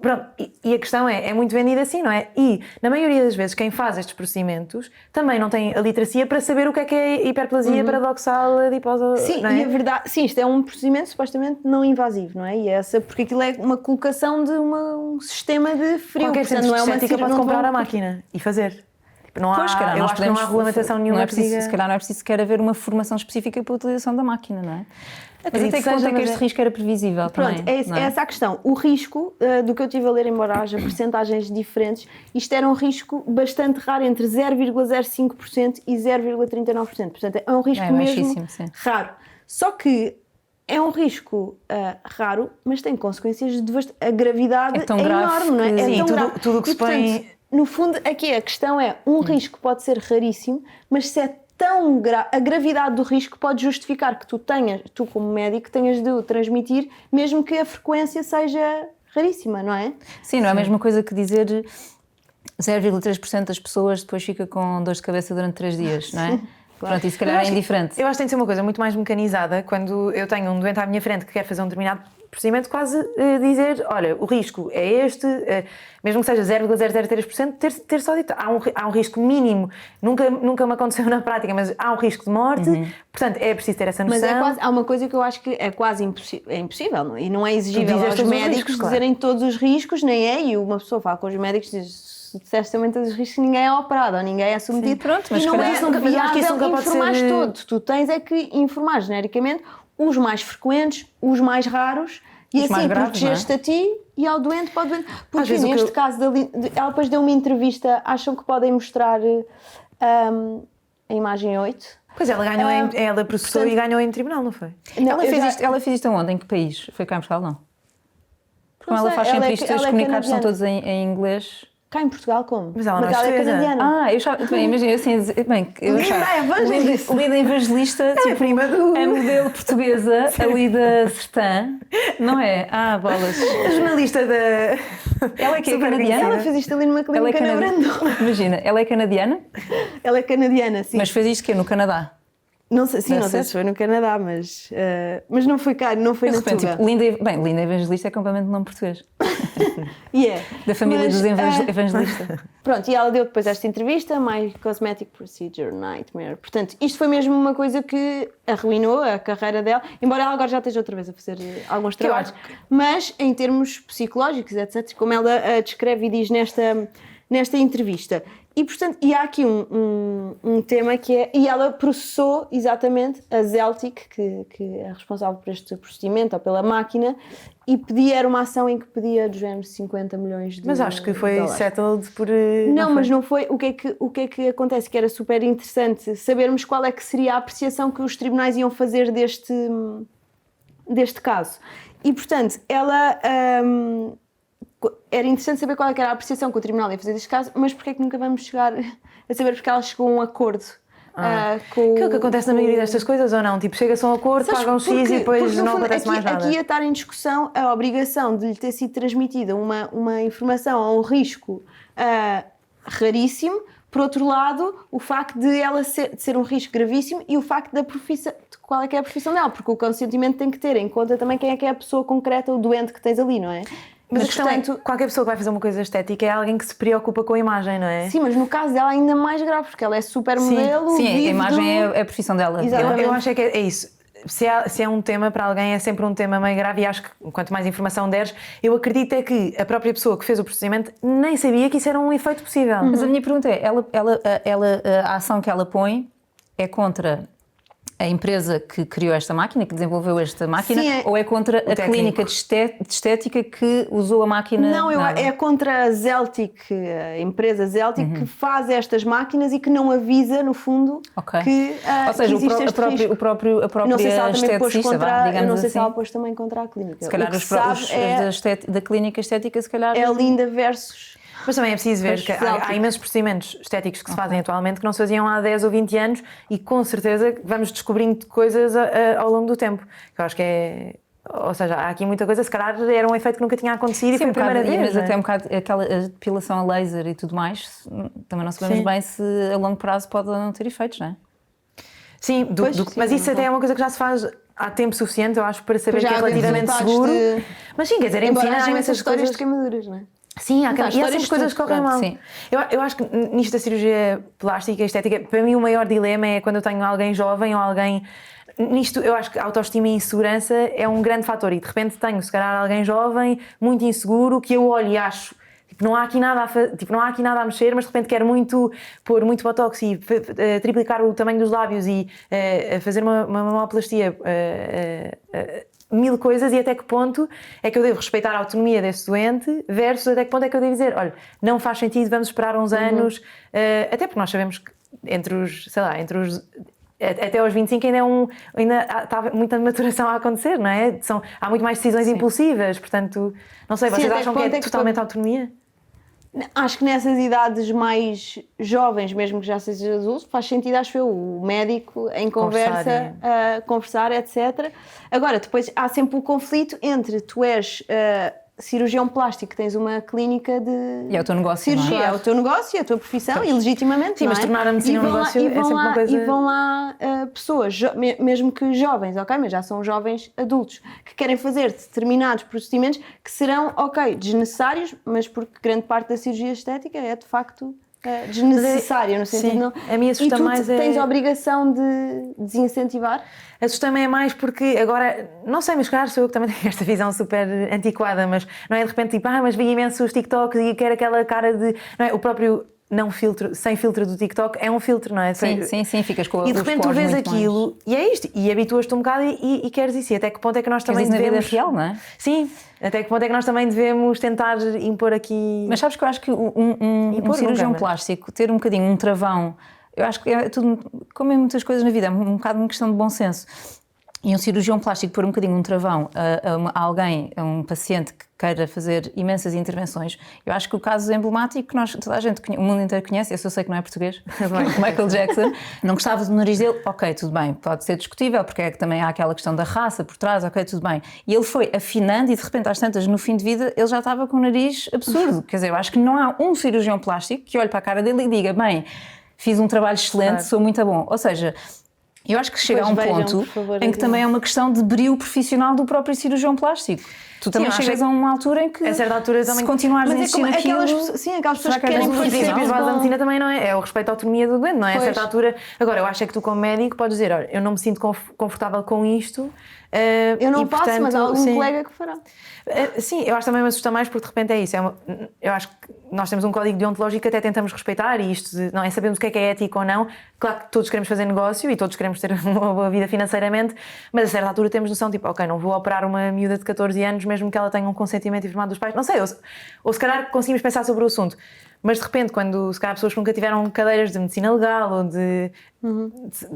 Speaker 2: Pronto, e a questão é muito vendida assim, não é? E, na maioria das vezes, quem faz estes procedimentos também não tem a literacia para saber o que é hiperplasia paradoxal adiposa,
Speaker 1: Sim,
Speaker 2: não é?
Speaker 1: e a verdade, sim, isto é um procedimento supostamente não invasivo, não é? E porque aquilo é uma colocação de um sistema de frio.
Speaker 2: Qualquer
Speaker 1: portanto,
Speaker 2: centro
Speaker 1: não é
Speaker 2: de
Speaker 1: uma
Speaker 2: estética pode
Speaker 1: não
Speaker 2: comprar
Speaker 1: vão-
Speaker 2: a máquina e fazer. Tipo, não há,
Speaker 3: Pois, se calhar
Speaker 2: eu
Speaker 3: nós
Speaker 2: acho que não há
Speaker 3: podemos-
Speaker 2: regulamentação nenhuma
Speaker 3: não é
Speaker 2: que
Speaker 3: preciso,
Speaker 2: diga...
Speaker 3: Se calhar não é preciso sequer haver uma formação específica para a utilização da máquina, não é? Mas
Speaker 2: Acredito
Speaker 3: até que
Speaker 2: que
Speaker 3: ponto
Speaker 2: seja,
Speaker 3: é que
Speaker 2: mas
Speaker 3: este risco era previsível
Speaker 1: Pronto,
Speaker 3: também?
Speaker 1: é essa a questão. O risco, do que eu estive a ler, embora haja percentagens diferentes, isto era um risco bastante raro, entre 0,05% e 0,39%. Portanto, é um risco
Speaker 3: É
Speaker 1: mesmo
Speaker 3: baixíssimo, sim.
Speaker 1: raro. Só que é um risco raro, mas tem consequências a gravidade
Speaker 3: É tão grave
Speaker 1: enorme, não é?
Speaker 3: que-
Speaker 1: É
Speaker 2: Sim,
Speaker 1: tão
Speaker 2: tudo-
Speaker 1: grave.
Speaker 2: tudo o que
Speaker 1: E,
Speaker 2: se põe-
Speaker 1: portanto, no fundo, aqui a questão é, risco pode ser raríssimo, mas se é tão grave, a gravidade do risco pode justificar que tu como médico, tenhas de o transmitir, mesmo que a frequência seja raríssima, não é?
Speaker 3: Sim, não é a mesma coisa que dizer 0,3% das pessoas depois fica com dor de cabeça durante 3 dias, não é? Pronto, isso se calhar é indiferente.
Speaker 2: Eu acho que tem de ser uma coisa muito mais mecanizada quando eu tenho um doente à minha frente que quer fazer um determinado procedimento, quase dizer, olha, o risco é este, mesmo que seja 0,003%, ter só dito, há um risco mínimo, nunca me aconteceu na prática, mas há um risco de morte, portanto é preciso ter essa noção.
Speaker 1: Mas há uma coisa que eu acho que é quase impossível, não? E não é exigível
Speaker 2: dizes
Speaker 1: aos
Speaker 2: todos os
Speaker 1: médicos
Speaker 2: riscos, claro.
Speaker 1: dizerem todos os riscos, nem é, e uma pessoa fala com os médicos e diz, se disseste também todos os riscos, ninguém é operado, ou ninguém é submetido.
Speaker 3: Sim, pronto, mas
Speaker 1: e não
Speaker 3: calhar
Speaker 1: é
Speaker 3: isso nunca-
Speaker 2: mas eu acho que isso
Speaker 1: viável
Speaker 2: nunca pode
Speaker 1: informar
Speaker 2: ser-
Speaker 1: todos. Tu tens é que informar genericamente os mais frequentes, os mais raros, e
Speaker 3: Os mais
Speaker 1: assim
Speaker 3: graves,
Speaker 1: protegeste a ti e ao doente para o doente. Porque
Speaker 2: vezes o que
Speaker 1: neste
Speaker 2: eu-
Speaker 1: caso, ela depois deu uma entrevista, acham que podem mostrar a imagem 8?
Speaker 2: Pois ela ganhou, ela processou
Speaker 1: portanto-
Speaker 2: e ganhou em tribunal, não foi?
Speaker 1: Não,
Speaker 3: Ela
Speaker 1: eu
Speaker 3: fez,
Speaker 1: já-
Speaker 3: ela fez isto aonde? Em que país? Foi cá em Portugal, não? Porque
Speaker 1: Não
Speaker 3: ela
Speaker 1: sei,
Speaker 3: faz
Speaker 1: ela
Speaker 3: sempre
Speaker 1: é-
Speaker 3: isto,
Speaker 1: ela
Speaker 3: os
Speaker 1: é
Speaker 3: comunicados são
Speaker 1: canadiana.
Speaker 3: todos em inglês.
Speaker 1: Cá em Portugal como?
Speaker 2: Mas ela não é
Speaker 1: é
Speaker 2: portuguesa.
Speaker 1: canadiana.
Speaker 3: Eu já, bem, imagina, assim, bem, eu
Speaker 1: Linda
Speaker 3: já,
Speaker 1: evangelista.
Speaker 3: Lida Evangelista, tipo,
Speaker 2: prima do-
Speaker 3: a modelo portuguesa, a Lida Sertã, não é? Bolas.
Speaker 2: A jornalista da...
Speaker 3: Ela é que é
Speaker 2: Super
Speaker 3: canadiana?
Speaker 1: Ela fez isto ali numa
Speaker 3: Ela é
Speaker 1: clínica na
Speaker 3: canadiana.
Speaker 1: Brandão.
Speaker 3: Imagina, ela é canadiana,
Speaker 1: Ela é canadiana, sim.
Speaker 3: mas fez isto que no Canadá.
Speaker 1: Não sei, sim,
Speaker 3: Deve
Speaker 1: não sei
Speaker 3: ser.
Speaker 1: se foi no Canadá, mas não foi cá, não foi
Speaker 3: De
Speaker 1: na
Speaker 3: repente,
Speaker 1: Tuga.
Speaker 3: tipo, Linda Evangelista é completamente nome português.
Speaker 1: Yeah.
Speaker 3: Da família
Speaker 1: Mas,
Speaker 3: dos evangelistas.
Speaker 1: Pronto, e ela deu depois esta entrevista, My Cosmetic Procedure Nightmare. Portanto, isto foi mesmo uma coisa que arruinou a carreira dela, embora ela agora já esteja outra vez a fazer alguns
Speaker 2: eu
Speaker 1: trabalhos.
Speaker 2: acho
Speaker 1: Mas em termos psicológicos, etc., como ela descreve e diz nesta entrevista. E, portanto, há aqui um tema que é... E ela processou exatamente a Zeltic, que é responsável por este procedimento, ou pela máquina, e era uma ação em que pedia do género 50 milhões de
Speaker 2: Mas acho que foi
Speaker 1: dólares.
Speaker 2: settled por...
Speaker 1: Não,
Speaker 2: foi?
Speaker 1: mas não foi. O que é que acontece? Que era super interessante sabermos qual é que seria a apreciação que os tribunais iam fazer deste caso. E, portanto, ela... era interessante saber qual é que era a apreciação que o tribunal ia fazer deste caso, mas porque é que nunca vamos chegar a saber porque ela chegou a um acordo com...
Speaker 2: Que é o que acontece na maioria destas coisas, ou não? Tipo, chega-se a um acordo,
Speaker 1: Sabes,
Speaker 2: pagam X e depois
Speaker 1: porque, no
Speaker 2: não
Speaker 1: fundo,
Speaker 2: acontece mais nada.
Speaker 1: Aqui ia estar em discussão a obrigação de lhe ter sido transmitida uma informação a um risco raríssimo. Por outro lado, o facto de ela ser um risco gravíssimo e o facto da profissão, de qual é que é a profissão dela, porque o consentimento tem que ter em conta também quem é a pessoa concreta, o doente que tens ali, não é?
Speaker 2: Mas a questão é que qualquer pessoa que vai fazer uma coisa estética é alguém que se preocupa com a imagem, não é?
Speaker 1: Sim, mas no caso dela ainda mais grave, porque ela é super-modelo.
Speaker 3: Sim, a
Speaker 1: vive
Speaker 3: imagem é a profissão dela.
Speaker 1: Exatamente.
Speaker 2: Eu acho é que é isso. Se é um tema para alguém, é sempre um tema meio grave e acho que quanto mais informação deres, eu acredito é que a própria pessoa que fez o procedimento nem sabia que isso era um efeito possível.
Speaker 3: Mas a minha pergunta é, a ação que ela põe é contra a empresa que criou esta máquina, que desenvolveu esta máquina,
Speaker 1: Sim,
Speaker 3: ou é contra a
Speaker 2: técnico.
Speaker 3: clínica de estética que usou a máquina?
Speaker 1: Não,
Speaker 3: Nada.
Speaker 1: é contra a Zeltic, a empresa Zeltic, que faz estas máquinas e que não avisa, no fundo,
Speaker 3: Ok.
Speaker 1: que,
Speaker 3: Ou seja,
Speaker 1: que existe este risco.
Speaker 3: a própria
Speaker 1: Não sei se ela também pôs
Speaker 3: esteticista,
Speaker 1: contra,
Speaker 3: digamos
Speaker 1: eu não sei
Speaker 3: assim.
Speaker 1: se ela pôs também contra a clínica.
Speaker 3: Se calhar
Speaker 1: O que
Speaker 3: os
Speaker 1: se sabe
Speaker 3: da clínica estética, se calhar...
Speaker 1: é a Linda versus...
Speaker 2: Mas também é preciso ver
Speaker 1: Pois,
Speaker 2: que
Speaker 1: Celtic.
Speaker 2: há imensos procedimentos estéticos que se fazem atualmente que não se faziam há 10 ou 20 anos e com certeza vamos descobrindo coisas ao longo do tempo. Eu acho que é... Ou seja, há aqui muita coisa, se calhar era um efeito que nunca tinha acontecido e foi a primeira vez.
Speaker 3: Mas
Speaker 2: não é?
Speaker 3: até um bocado aquela a depilação a laser e tudo mais, também não sabemos
Speaker 2: Sim.
Speaker 3: bem se a longo prazo pode ou não ter efeitos, não é?
Speaker 2: Sim,
Speaker 1: Pois, sim,
Speaker 2: mas isso
Speaker 1: não
Speaker 2: até é uma coisa que já se faz há tempo suficiente, eu acho, para saber
Speaker 1: Já
Speaker 2: que é
Speaker 1: há
Speaker 2: relativamente
Speaker 1: resultados
Speaker 2: seguro.
Speaker 1: de-
Speaker 2: Mas sim, quer dizer, em
Speaker 1: Embora
Speaker 2: medicina há
Speaker 1: haja
Speaker 2: imensas
Speaker 1: essas histórias
Speaker 2: coisas...
Speaker 1: de queimaduras, não é?
Speaker 2: Sim, há
Speaker 1: Então,
Speaker 2: sempre
Speaker 1: histórias
Speaker 2: coisas
Speaker 1: de
Speaker 2: que correm
Speaker 3: tudo,
Speaker 2: mal.
Speaker 3: sim.
Speaker 2: Eu acho que nisto da cirurgia plástica e estética, para mim o maior dilema é quando eu tenho alguém jovem ou alguém... Nisto eu acho que a autoestima e insegurança é um grande fator e de repente tenho, se calhar, alguém jovem, muito inseguro, que eu olho e acho... Tipo, não há aqui nada a mexer, mas de repente quero pôr muito botox e triplicar o tamanho dos lábios e fazer uma mamoplastia, 1000 coisas, e até que ponto é que eu devo respeitar a autonomia desse doente versus até que ponto é que eu devo dizer, olha, não faz sentido, vamos esperar uns anos, até porque nós sabemos que entre os até aos 25 ainda está muita maturação a acontecer, não é? Há muito mais decisões impulsivas, portanto, não sei, vocês
Speaker 1: até
Speaker 2: acham
Speaker 1: que
Speaker 2: que
Speaker 1: ponto
Speaker 2: é
Speaker 1: é que
Speaker 2: totalmente autonomia?
Speaker 1: Acho que nessas idades mais jovens, mesmo que já seja adulto, faz sentido, acho eu, o médico em conversa, conversar, etc. Agora, depois há sempre o conflito entre tu és cirurgião plástico, tens uma clínica de
Speaker 3: E é o teu negócio,
Speaker 1: cirurgia,
Speaker 3: não é?
Speaker 1: é o teu negócio, é a tua profissão, e legitimamente,
Speaker 2: Sim,
Speaker 1: não
Speaker 2: mas
Speaker 1: é?
Speaker 2: tornar a medicina um negócio é sempre uma coisa...
Speaker 1: E vão lá pessoas, mesmo que jovens, ok? Mas já são jovens adultos, que querem fazer determinados procedimentos que serão, ok, desnecessários, mas porque grande parte da cirurgia estética é, de facto, desnecessária, no sentido
Speaker 2: sim,
Speaker 1: não...
Speaker 2: a mim assusta
Speaker 1: e tu
Speaker 2: mais
Speaker 1: tens a obrigação de desincentivar?
Speaker 2: Assusta-me é mais porque agora, não sei, mas claro, sou eu que também tenho esta visão super antiquada, mas não é de repente tipo, mas vi imensos TikToks e quero aquela cara de... Não é? O próprio não filtro, sem filtro do TikTok é um filtro, não é?
Speaker 3: Sim, ficas com
Speaker 2: E de repente tu vês aquilo
Speaker 3: mais...
Speaker 2: e é isto, e habituas-te um bocado e queres isso. E até que ponto é que nós também devemos...
Speaker 3: na vida real, não é?
Speaker 2: Sim, até que ponto é que nós também devemos tentar impor aqui...
Speaker 3: Mas sabes que eu acho que um cirurgião plástico ter um bocadinho um travão, eu acho que é tudo, como em muitas coisas na vida, é um bocado uma questão de bom senso. E um cirurgião plástico pôr um bocadinho um travão a alguém, a um paciente que queira fazer imensas intervenções, eu acho que o caso emblemático que toda a gente, o mundo inteiro conhece, esse eu sei que não é português, o Michael Jackson, não gostava do nariz dele, ok, tudo bem, pode ser discutível, porque é que também há aquela questão da raça por trás, ok, tudo bem. E ele foi afinando e de repente às tantas, no fim de vida, ele já estava com um nariz absurdo. Quer dizer, eu acho que não há um cirurgião plástico que olhe para a cara dele e diga, bem, fiz um trabalho excelente, sou muito bom. Ou seja, eu acho que chega a um ponto em que também é uma questão de brio profissional do próprio cirurgião plástico. Tu também chegas a uma altura em que,
Speaker 2: a certa altura,
Speaker 3: se continuares a insistir naquilo...
Speaker 1: aquelas pessoas que querem
Speaker 2: os princípios básicos da medicina também não é? É o respeito à autonomia do doente, não é? A certa altura... Agora, eu acho é que tu como médico podes dizer, olha, eu não me sinto confortável com isto...
Speaker 1: eu não
Speaker 2: e,
Speaker 1: faço,
Speaker 2: portanto,
Speaker 1: mas há algum
Speaker 2: sim.
Speaker 1: colega que fará.
Speaker 2: Sim, eu acho também me assusta mais porque de repente é isso. Eu acho que nós temos um código deontológico que até tentamos respeitar e isto não é sabemos o que é ético ou não. Claro que todos queremos fazer negócio e todos queremos ter uma boa vida financeiramente, mas a certa altura temos noção tipo, ok, não vou operar uma miúda de 14 anos mesmo que ela tenha um consentimento informado dos pais. Não sei, ou se calhar conseguimos pensar sobre o assunto. Mas de repente, quando se calhar pessoas que nunca tiveram cadeiras de medicina legal ou de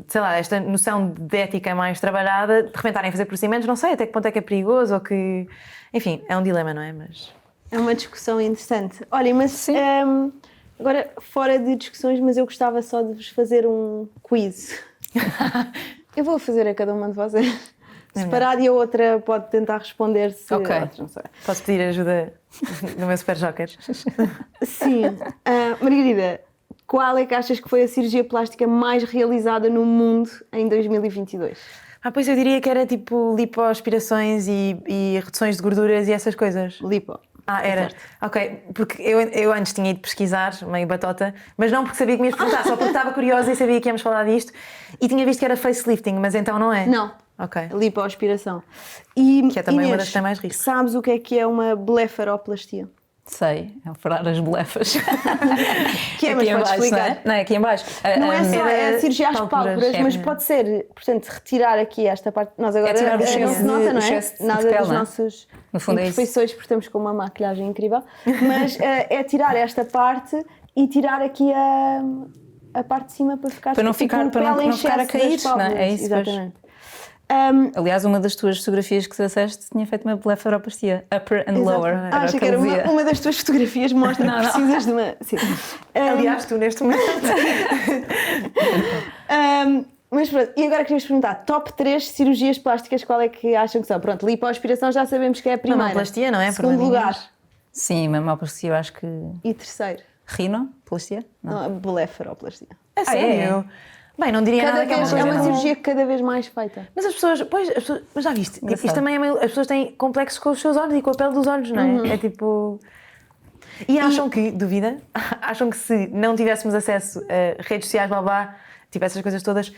Speaker 2: sei lá, esta noção de ética mais trabalhada, de repente estarem a fazer procedimentos, não sei até que ponto é que é perigoso ou que... Enfim, é um dilema, não é? Mas...
Speaker 1: É uma discussão interessante. Olha, mas agora fora de discussões, mas eu gostava só de vos fazer um quiz. Eu vou fazer a cada uma de vocês. Separado e a outra pode tentar responder se...
Speaker 3: Ok.
Speaker 1: Não sei.
Speaker 2: Posso pedir ajuda do meu super joker?
Speaker 1: Sim. Margarida, qual é que achas que foi a cirurgia plástica mais realizada no mundo em 2022?
Speaker 2: Pois eu diria que era tipo lipoaspirações e reduções de gorduras e essas coisas.
Speaker 1: Lipo.
Speaker 2: Era.
Speaker 1: Certo.
Speaker 2: Ok, porque eu antes tinha ido pesquisar, meio batota, mas não porque sabia que me ias perguntar, só porque estava curiosa e sabia que íamos falar disto e tinha visto que era facelifting, mas então não é?
Speaker 1: Não.
Speaker 2: Ok.
Speaker 1: Lipoaspiração. E,
Speaker 2: Que é também
Speaker 1: Inês,
Speaker 2: uma das que tem mais risco.
Speaker 1: sabes o que é uma blefaroplastia?
Speaker 3: Sei, é operar as blefas.
Speaker 1: Que é, mas
Speaker 3: aqui
Speaker 1: podes
Speaker 3: em baixo,
Speaker 1: explicar.
Speaker 3: não é? Aqui em baixo.
Speaker 1: Não é só a cirurgia às
Speaker 2: pálpebras,
Speaker 1: pálpebras, mas pode ser, portanto, retirar aqui esta parte. Nós agora
Speaker 3: tirar o
Speaker 1: não
Speaker 3: excesso
Speaker 1: se nota, não é?
Speaker 3: o excesso de
Speaker 1: Nada
Speaker 3: pele,
Speaker 1: dos
Speaker 3: não é?
Speaker 1: nossos
Speaker 3: No fundo é isso.
Speaker 1: imperfeições, porque estamos com uma maquilhagem incrível. Mas é tirar esta parte e tirar aqui a parte de cima para ficar
Speaker 3: Para não
Speaker 1: tipo,
Speaker 3: ficar-
Speaker 1: com
Speaker 3: para não-
Speaker 1: pele em
Speaker 3: não ficar a
Speaker 1: excesso das
Speaker 3: cair, não é?
Speaker 1: pálpebras.
Speaker 3: É isso, pois.
Speaker 1: Exatamente.
Speaker 3: Aliás, uma das tuas fotografias que disseste tinha feito uma blefaroplastia, upper and
Speaker 1: Exato.
Speaker 3: lower.
Speaker 1: Acho que era
Speaker 3: dizia.
Speaker 1: uma das tuas fotografias mostra que precisas de uma. Sim.
Speaker 2: Aliás, tu neste momento.
Speaker 1: Mas pronto, e agora queria-vos perguntar, top 3 cirurgias plásticas, qual é que acham que são? Pronto, lipoaspiração já sabemos que é a primeira.
Speaker 2: Mamoplastia, não é?
Speaker 1: Segundo lugar.
Speaker 3: Sim, mamoplastia, eu acho que...
Speaker 1: E terceiro.
Speaker 3: Rinoplastia?
Speaker 1: Não, a blefaroplastia.
Speaker 2: É sério? Bem, não diria nada que é uma
Speaker 1: É
Speaker 2: coisa.
Speaker 1: uma
Speaker 2: não.
Speaker 1: cirurgia cada vez mais feita.
Speaker 2: Mas as pessoas, mas já viste? Tipo,
Speaker 3: Engraçado.
Speaker 2: isto também é meio, as pessoas têm complexos com os seus olhos e com a pele dos olhos, não é? É tipo. E acham que, duvida, acham que se não tivéssemos acesso a redes sociais, blá blá, tipo essas coisas todas,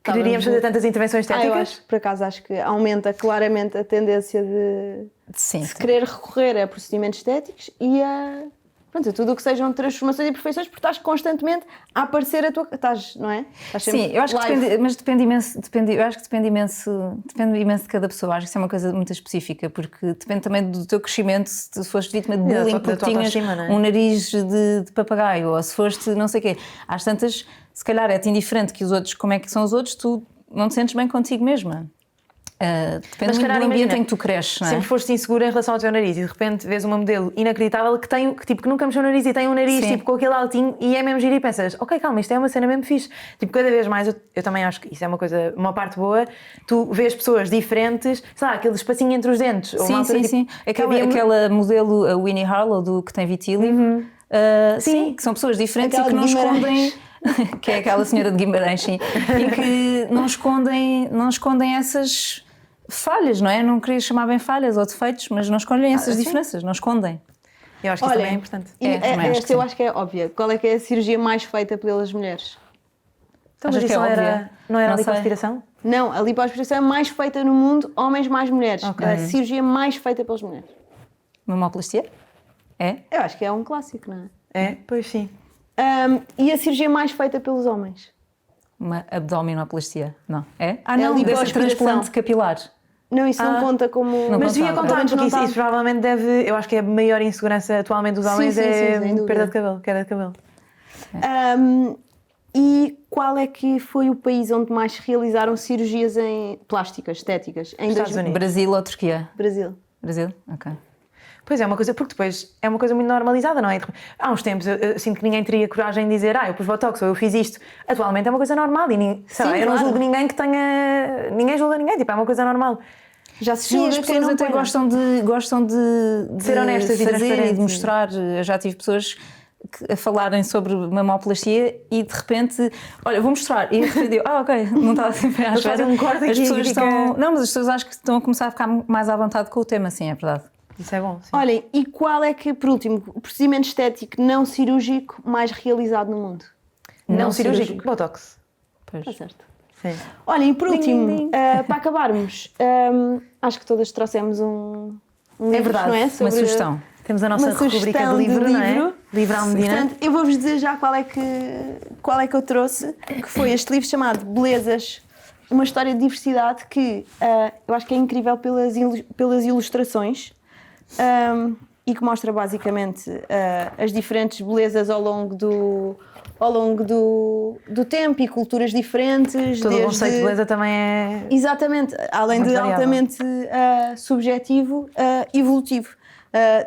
Speaker 2: quereríamos fazer tantas intervenções
Speaker 1: Eu
Speaker 2: estéticas?
Speaker 1: acho, por acaso, acho que aumenta claramente a tendência de
Speaker 3: Sim.
Speaker 1: se querer recorrer a procedimentos estéticos e a tudo o que sejam transformações e perfeições, porque estás constantemente a aparecer a tua... Estás, não é? Estás sempre
Speaker 3: Sim, eu acho que
Speaker 1: live.
Speaker 3: depende, mas depende imenso, eu acho que depende imenso de cada pessoa. Acho que isso é uma coisa muito específica, porque depende também do teu crescimento, se foste vítima de bullying
Speaker 2: da
Speaker 3: porque
Speaker 2: tua
Speaker 3: tinhas
Speaker 2: autoestima, não é?
Speaker 3: um nariz de papagaio, ou se foste não sei o quê. Às tantas, se calhar é-te indiferente que os outros, como é que são os outros, tu não te sentes bem contigo mesma. Depende muito do ambiente em que tu cresces, não é?
Speaker 2: Sempre foste insegura em relação ao teu nariz e de repente vês uma modelo inacreditável que nunca mexeu o nariz e tem um nariz
Speaker 3: Sim.
Speaker 2: tipo com aquele altinho e é mesmo giro e pensas, ok, calma, isto é uma cena mesmo fixe. Tipo, cada vez mais, eu também acho que isso é uma parte boa, tu vês pessoas diferentes, sei lá, aquele espacinho entre os dentes. Ou uma altura,
Speaker 3: Sim. Aquela modelo, a Winnie Harlow, que tem vitiligo, sim, que são pessoas diferentes
Speaker 1: Aquela
Speaker 3: e que não
Speaker 1: de Guimarães.
Speaker 3: escondem. Que é aquela senhora de Guimarães, sim, e que não escondem essas falhas, não é? Não queria chamar bem falhas ou defeitos, mas não escondem essas diferenças, não escondem.
Speaker 2: Eu acho que isso também é importante.
Speaker 3: também
Speaker 1: Eu acho que é óbvia. Qual é que é a cirurgia mais feita pelas mulheres?
Speaker 2: Então, mas
Speaker 3: Achas
Speaker 2: isso
Speaker 3: que é
Speaker 2: não
Speaker 3: óbvia?
Speaker 2: era
Speaker 3: Não sei.
Speaker 2: lipoaspiração?
Speaker 1: Não, a lipoaspiração é mais feita no mundo, homens mais mulheres.
Speaker 2: Ok.
Speaker 1: A cirurgia mais feita pelas mulheres.
Speaker 3: Mamoplastia? É?
Speaker 1: Eu acho que é um clássico, não é?
Speaker 2: É? Pois sim.
Speaker 1: E a cirurgia mais feita pelos homens?
Speaker 3: Uma abdominoplastia? Não. É?
Speaker 1: a
Speaker 3: Não, deve ser
Speaker 1: lipoaspiração.
Speaker 3: transplante capilar.
Speaker 1: Não, isso não conta como...
Speaker 3: Não
Speaker 2: Mas devia
Speaker 3: conta.
Speaker 2: contar,
Speaker 1: Não
Speaker 2: porque
Speaker 1: conta.
Speaker 2: isso provavelmente eu acho que é a maior insegurança atualmente dos
Speaker 1: Sim,
Speaker 2: homens
Speaker 1: sim,
Speaker 2: é
Speaker 1: sim, sem dúvida.
Speaker 2: perda de cabelo, queda de cabelo.
Speaker 1: E qual é que foi o país onde mais se realizaram cirurgias plásticas, estéticas? Em
Speaker 2: Estados Unidos.
Speaker 3: Brasil ou Turquia?
Speaker 1: Brasil.
Speaker 3: Brasil? Ok.
Speaker 2: Pois é, uma coisa, porque depois é uma coisa muito normalizada, não é? Há uns tempos eu sinto que ninguém teria coragem de dizer eu pus botox ou eu fiz isto. Atualmente é uma coisa normal e sei lá, eu não julgo ninguém que tenha... Ninguém julga ninguém, tipo, é uma coisa normal.
Speaker 1: Já se
Speaker 3: Sim,
Speaker 1: julga
Speaker 3: as
Speaker 1: quem
Speaker 3: pessoas
Speaker 1: não
Speaker 3: até
Speaker 1: põe.
Speaker 3: gostam de
Speaker 2: ser honestas e
Speaker 3: fazer
Speaker 2: transparentes.
Speaker 3: e de mostrar. Eu já tive pessoas a falarem sobre mamoplastia e de repente, olha, vou mostrar. E de repente ok, não estava sempre à
Speaker 2: Eles
Speaker 3: espera.
Speaker 2: fazem um corte aqui
Speaker 3: As pessoas
Speaker 2: e fica-
Speaker 3: Não, mas as pessoas acho que estão a começar a ficar mais à vontade com o tema, sim, é verdade.
Speaker 2: Isso é bom, sim.
Speaker 1: Olhem, e qual é que, por último, o procedimento estético não cirúrgico mais realizado no mundo?
Speaker 2: Não cirúrgico. Botox.
Speaker 3: Pois.
Speaker 1: Está certo.
Speaker 2: Sim.
Speaker 1: Olhem, e por último,
Speaker 3: ding.
Speaker 1: para acabarmos, acho que todas trouxemos um livro,
Speaker 2: verdade,
Speaker 1: não é?
Speaker 3: Uma
Speaker 1: Sobre
Speaker 3: sugestão.
Speaker 2: Temos a nossa
Speaker 1: uma
Speaker 2: rubrica
Speaker 1: sugestão
Speaker 2: de livro, não é? Livro à medida.
Speaker 1: Portanto, eu vou-vos dizer já qual é que eu trouxe, que foi este livro chamado Belezas, uma história de diversidade que eu acho que é incrível pelas ilustrações e que mostra basicamente as diferentes belezas ao longo do tempo e culturas diferentes.
Speaker 2: Todo o conceito de beleza também é...
Speaker 1: Exatamente, além
Speaker 2: Muito
Speaker 1: de
Speaker 2: variável.
Speaker 1: altamente subjetivo, evolutivo.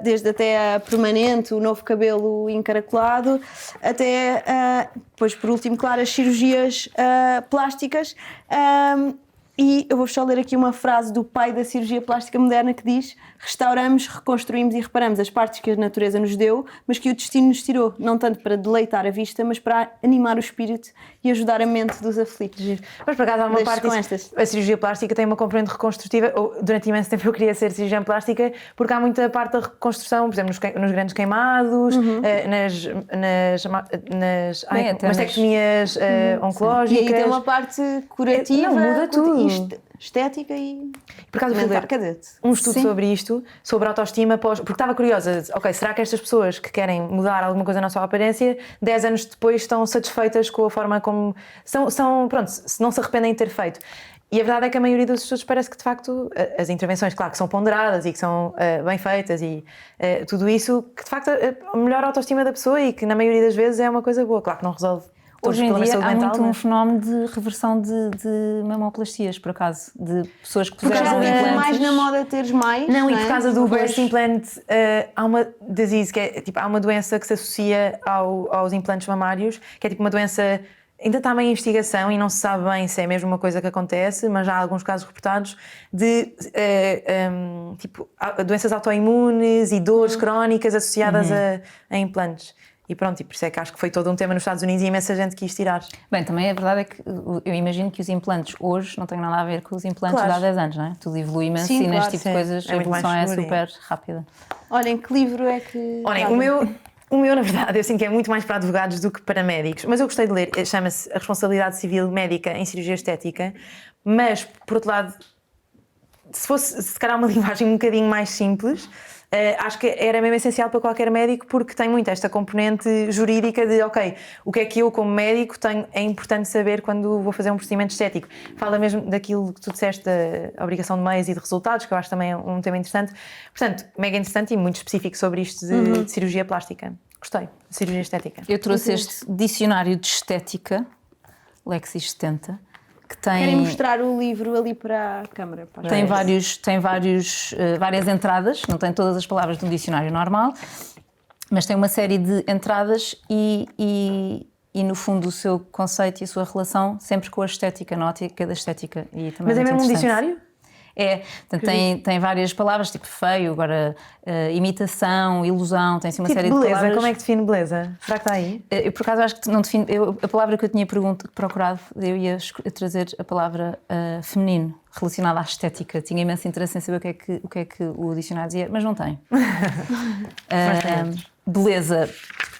Speaker 1: Desde até a permanente, o novo cabelo encaracolado, até, depois por último, claro, as cirurgias plásticas. E eu vou só ler aqui uma frase do pai da cirurgia plástica moderna que diz: restauramos, reconstruímos e reparamos as partes que a natureza nos deu, mas que o destino nos tirou, não tanto para deleitar a vista, mas para animar o espírito e ajudar a mente dos aflitos.
Speaker 2: Mas por acaso há uma
Speaker 1: Deixo
Speaker 2: parte
Speaker 1: com
Speaker 2: disso.
Speaker 1: estas.
Speaker 2: A cirurgia plástica tem uma componente reconstrutiva. Durante imenso tempo eu queria ser cirurgiã plástica porque há muita parte da reconstrução, por exemplo, nos grandes queimados, nas mastectomias oncológicas.
Speaker 1: E aí tem uma parte curativa,
Speaker 2: Não, muda tudo.
Speaker 1: Estética e...
Speaker 2: Por acaso fui ler um estudo
Speaker 1: Sim.
Speaker 2: sobre isto, sobre autoestima, porque estava curiosa, ok, será que estas pessoas que querem mudar alguma coisa na sua aparência, 10 anos depois estão satisfeitas com a forma como pronto, se não se arrependem de ter feito. E a verdade é que a maioria dos estudos parece que de facto as intervenções, claro, que são ponderadas e que são bem feitas e tudo isso, que de facto melhora a autoestima da pessoa e que na maioria das vezes é uma coisa boa, claro que não resolve.
Speaker 3: Hoje em dia há muito um
Speaker 2: mas...
Speaker 3: fenómeno de reversão de mamoplastias, por acaso, de pessoas que
Speaker 1: Porque já
Speaker 3: puseram
Speaker 1: é
Speaker 3: implantes.
Speaker 1: mais na moda teres mais.
Speaker 2: Não, e por
Speaker 1: é?
Speaker 2: causa do
Speaker 1: Depois-
Speaker 2: breast implant há uma disease, que é tipo, há uma doença que se associa aos implantes mamários, que é tipo uma doença, ainda está meio em investigação e não se sabe bem se é mesmo uma coisa que acontece, mas já há alguns casos reportados de tipo, doenças autoimunes e dores crónicas associadas a implantes. E pronto, e por isso é que acho que foi todo um tema nos Estados Unidos e imensa gente quis tirar.
Speaker 3: Bem, também a verdade é que eu imagino que os implantes hoje não têm nada a ver com os implantes
Speaker 2: Claro.
Speaker 3: de há 10 anos, não é? Tudo evolui imenso
Speaker 1: Sim,
Speaker 3: e neste
Speaker 1: claro,
Speaker 3: tipo
Speaker 2: sim.
Speaker 3: de coisas
Speaker 2: É
Speaker 3: a
Speaker 2: muito mais
Speaker 3: evolução é
Speaker 2: seguro,
Speaker 3: super rápida.
Speaker 1: Olhem, que livro é que...
Speaker 2: Olhem, o meu, na verdade, eu sinto que é muito mais para advogados do que para médicos, mas eu gostei de ler, chama-se A Responsabilidade Civil Médica em Cirurgia Estética, mas, por outro lado, se fosse, se calhar, uma linguagem um bocadinho mais simples, acho que era mesmo essencial para qualquer médico, porque tem muito esta componente jurídica de, ok, o que é que eu como médico é importante saber quando vou fazer um procedimento estético. Fala mesmo daquilo que tu disseste, da obrigação de meios e de resultados, que eu acho também um tema interessante. Portanto, mega interessante e muito específico sobre isto de cirurgia plástica. Gostei, de cirurgia estética.
Speaker 3: Eu trouxe este dicionário de estética Lexis 70, que
Speaker 1: Querem
Speaker 3: tem,
Speaker 1: mostrar o livro ali para a câmara? Para as
Speaker 3: tem,
Speaker 1: pessoas?
Speaker 3: várias entradas, não tem todas as palavras de um dicionário normal, mas tem uma série de entradas e no fundo o seu conceito e a sua relação sempre com a estética, na ótica da estética. E também
Speaker 2: Mas é
Speaker 3: muito
Speaker 2: mesmo um
Speaker 3: interessante.
Speaker 2: dicionário?
Speaker 3: É, portanto, tem várias palavras, tipo feio, agora imitação, ilusão, tem assim uma
Speaker 2: Tipo
Speaker 3: série de
Speaker 2: beleza,
Speaker 3: palavras.
Speaker 2: como é que define beleza? Será que está aí?
Speaker 3: Eu, por acaso, acho que não defino. A palavra que eu tinha procurado, eu ia trazer a palavra feminino, relacionada à estética. Tinha imenso interesse em saber o que é que o dicionário dizia, mas não tem. Beleza,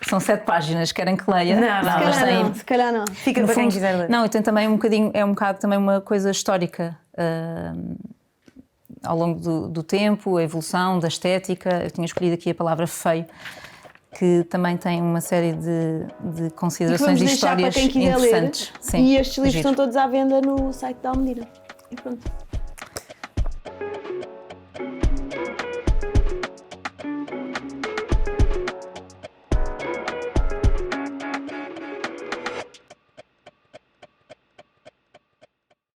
Speaker 3: são 7 páginas, querem que leia?
Speaker 2: Não,
Speaker 1: Se calhar não.
Speaker 2: Fica
Speaker 3: No
Speaker 2: para quem
Speaker 3: fundo,
Speaker 2: quiser ler.
Speaker 3: Não, e tem também um bocado também uma coisa histórica. Ao longo do tempo, a evolução da estética. Eu tinha escolhido aqui a palavra feio, que também tem uma série de considerações
Speaker 1: Vamos
Speaker 3: e
Speaker 1: deixar para
Speaker 3: histórias
Speaker 1: quem quiser ler.
Speaker 3: interessantes. Sim,
Speaker 1: E estes livros
Speaker 3: giro.
Speaker 1: estão todos à venda no site da Almedina. E pronto.